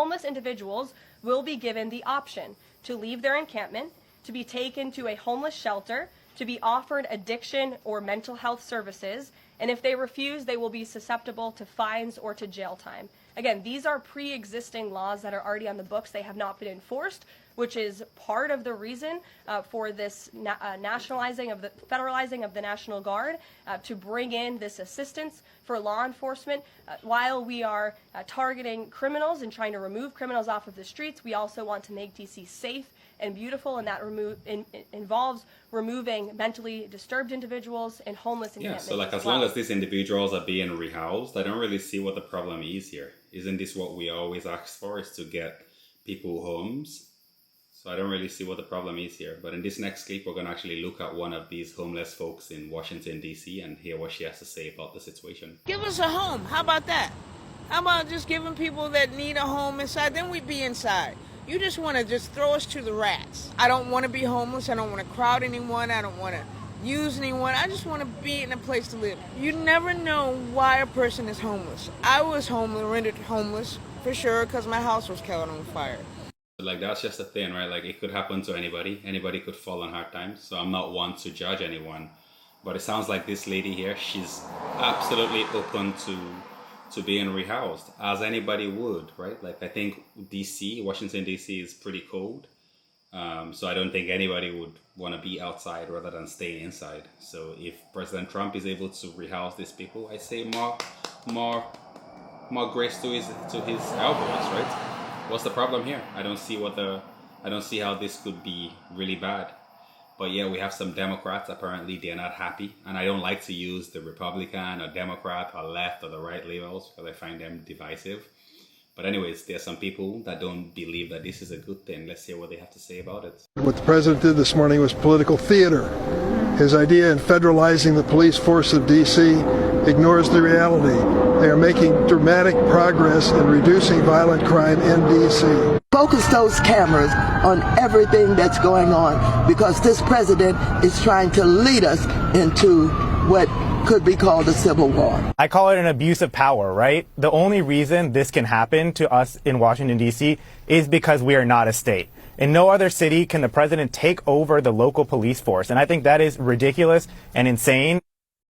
Homeless individuals will be given the option to leave their encampment, to be taken to a homeless shelter, to be offered addiction or mental health services, and if they refuse, they will be susceptible to fines or to jail time. Again, these are pre-existing laws that are already on the books. They have not been enforced, which is part of the reason for this federalizing of the National Guard to bring in this assistance for law enforcement. While we are targeting criminals and trying to remove criminals off of the streets, we also want to make DC safe and beautiful, and that involves removing mentally disturbed individuals and homeless encampments. Yeah, so like as long as these individuals are being rehoused, I don't really see what the problem is here. Isn't this what we always ask for, is to get people homes? So I don't really see what the problem is here. But in this next clip, we're going to actually look at one of these homeless folks in Washington, D.C. and hear what she has to say about the situation. Give us a home. How about that? How about just giving people that need a home inside? Then we'd be inside. You just want to just throw us to the rats. I don't want to be homeless. I don't want to crowd anyone. I don't want to use anyone. I just want to be in a place to live. You never know why a person is homeless. I was homeless, rendered homeless, for sure, because my house was caught on fire. Like, that's just a thing, right? Like, it could happen to anybody. Anybody could fall on hard times. So I'm not one to judge anyone. But it sounds like this lady here, she's absolutely open to being rehoused, as anybody would, right? Like, I think Washington, D.C. is pretty cold. So I don't think anybody would want to be outside rather than staying inside. So if President Trump is able to rehouse these people, I say more grace to his elbows, right? What's the problem here? I don't see how this could be really bad. But yeah, we have some Democrats, apparently they're not happy. And I don't like to use the Republican or Democrat or left or the right labels because I find them divisive. But anyways, there are some people that don't believe that this is a good thing. Let's hear what they have to say about it. What the president did this morning was political theater. His idea in federalizing the police force of D.C. ignores the reality. They are making dramatic progress in reducing violent crime in D.C. Focus those cameras on everything that's going on, because this president is trying to lead us into what could be called a civil war. I call it an abuse of power, right? The only reason this can happen to us in Washington, D.C. is because we are not a state. In no other city can the president take over the local police force. And I think that is ridiculous and insane.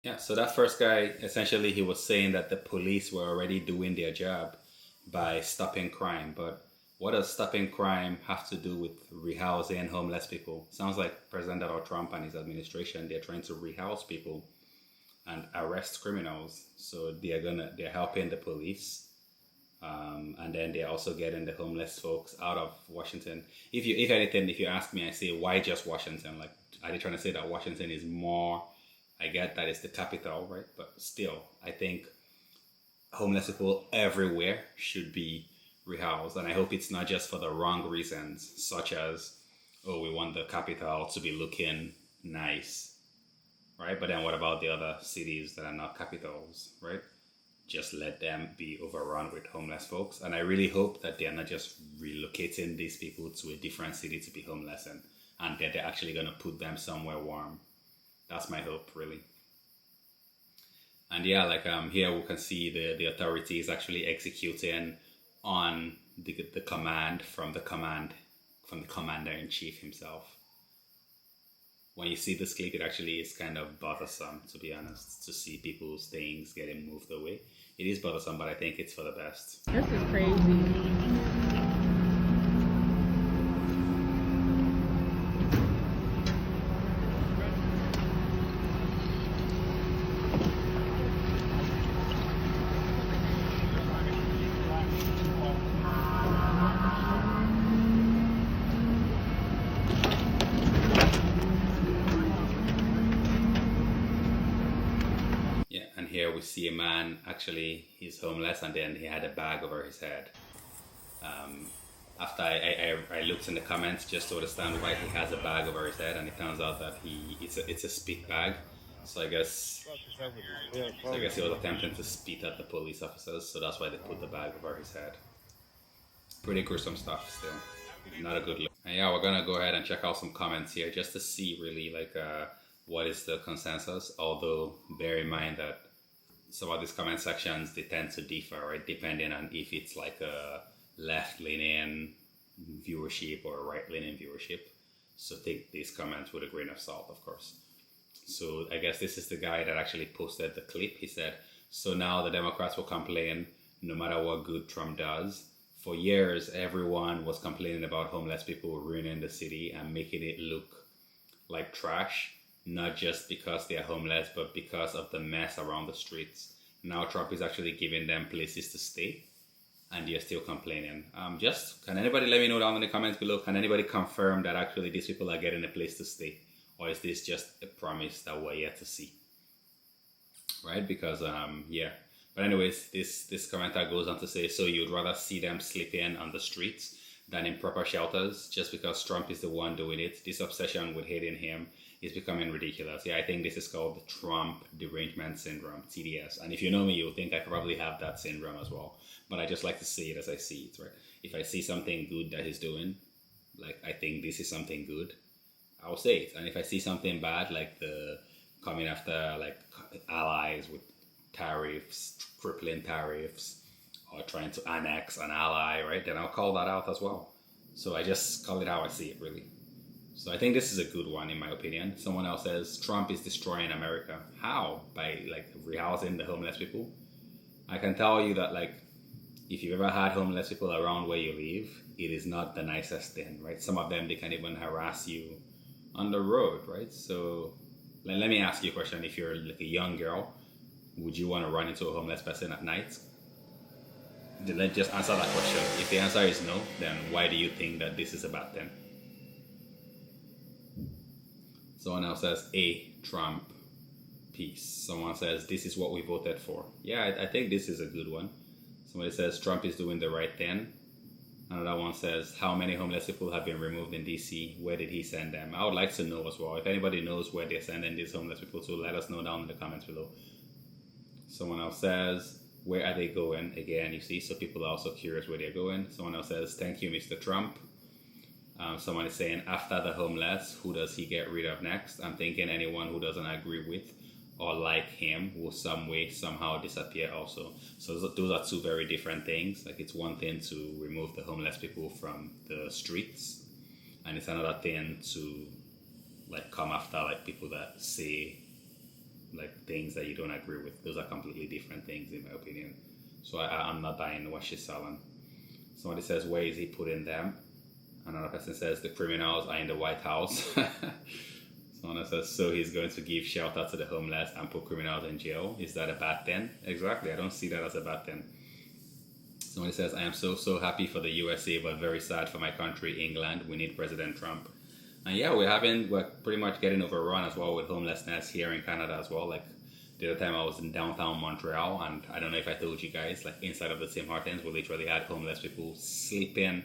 Yeah, so that first guy, essentially, he was saying that the police were already doing their job by stopping crime. But what does stopping crime have to do with rehousing homeless people? Sounds like President Donald Trump and his administration, they're trying to rehouse people and arrest criminals. So they're helping the police. And then they're also getting the homeless folks out of Washington. If you ask me, I say, why just Washington? Like, are they trying to say that Washington is more? I get that it's the capital, right? But still, I think homeless people everywhere should be rehoused. And I hope it's not just for the wrong reasons, such as, oh, we want the capital to be looking nice, right? But then what about the other cities that are not capitals, right? Just let them be overrun with homeless folks. And I really hope that they're not just relocating these people to a different city to be homeless and that they're actually going to put them somewhere warm. That's my hope, really. And yeah, like here we can see the authorities actually executing on the command from the commander-in-chief himself. When you see this clip, it actually is kind of bothersome, to be honest, to see people's things getting moved away. It is bothersome, but I think it's for the best. This is crazy. Here we see a man, actually he's homeless, and then he had a bag over his head. After I looked in the comments just to understand why he has a bag over his head, and it turns out that it's a spit bag. So I guess he was attempting to spit at the police officers, so that's why they put the bag over his head. Pretty gruesome stuff still. Not a good look. And yeah, we're gonna go ahead and check out some comments here just to see really like what is the consensus, although bear in mind that some of these comment sections, they tend to differ, right? Depending on if it's like a left-leaning viewership or right-leaning viewership. So take these comments with a grain of salt, of course. So I guess this is the guy that actually posted the clip. He said, so now the Democrats will complain no matter what good Trump does. For years, everyone was complaining about homeless people ruining the city and making it look like trash, not just because they are homeless, but because of the mess around the streets. Now Trump is actually giving them places to stay, and you're still complaining. Can anybody let me know down in the comments below? Can anybody confirm that actually these people are getting a place to stay? Or is this just a promise that we're yet to see? Right? Because, yeah. But anyways, this commenter goes on to say, so you'd rather see them sleeping on the streets than in proper shelters just because Trump is the one doing it. This obsession with hating him is becoming ridiculous. Yeah, I think this is called the Trump derangement syndrome, TDS. And if you know me, you'll think I probably have that syndrome as well. But I just like to see it as I see it, right? If I see something good that he's doing, like I think this is something good, I'll say it. And if I see something bad, like the coming after like allies with tariffs, crippling tariffs, or trying to annex an ally, right, then I'll call that out as well. So I just call it how I see it, really. So I think this is a good one, in my opinion. Someone else says, Trump is destroying America. How? By, like, rehousing the homeless people? I can tell you that, like, if you've ever had homeless people around where you live, it is not the nicest thing, right? Some of them, they can even harass you on the road, right? So let me ask you a question. If you're like a young girl, would you want to run into a homeless person at night? Let's just answer that question. If the answer is no, then why do you think that this is a bad thing? Someone else says, Trump, peace. Someone says, this is what we voted for. Yeah, I think this is a good one. Somebody says, Trump is doing the right thing. Another one says, how many homeless people have been removed in DC? Where did he send them? I would like to know as well. If anybody knows where they're sending these homeless people to, let us know down in the comments below. Someone else says, where are they going? Again, you see, so people are also curious where they're going. Someone else says, thank you, Mr. Trump. Someone is saying, after the homeless, who does he get rid of next? I'm thinking anyone who doesn't agree with or like him will some way, somehow disappear also. So those are two very different things. Like, it's one thing to remove the homeless people from the streets, and it's another thing to, like, come after, like, people that say, like, things that you don't agree with. Those are completely different things, in my opinion. So I'm not buying what she's selling. Somebody says, where is he putting them? Another person says, the criminals are in the White House. Someone else says, so he's going to give shelter to the homeless and put criminals in jail. Is that a bad thing? Exactly. I don't see that as a bad thing. Somebody says, I am so happy for the USA, but very sad for my country, England. We need President Trump. And yeah, we're pretty much getting overrun as well with homelessness here in Canada as well. Like, the other time I was in downtown Montreal, and I don't know if I told you guys, like, inside of the Tim Hortons, we literally had homeless people sleeping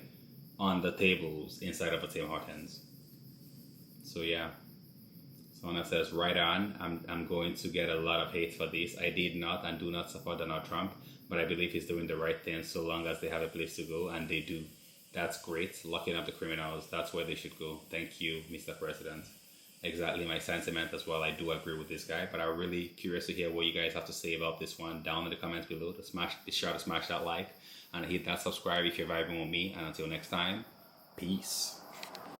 on the tables inside of a Tim Hortons. So yeah. Someone that says, right on, I'm going to get a lot of hate for this. I did not and do not support Donald Trump, but I believe he's doing the right thing so long as they have a place to go, and they do. That's great. Locking up the criminals, that's where they should go. Thank you, Mr. President. Exactly my sentiment as well. I do agree with this guy, but I'm really curious to hear what you guys have to say about this one down in the comments below. Be sure to smash that like and hit that subscribe if you're vibing with me. And until next time, peace.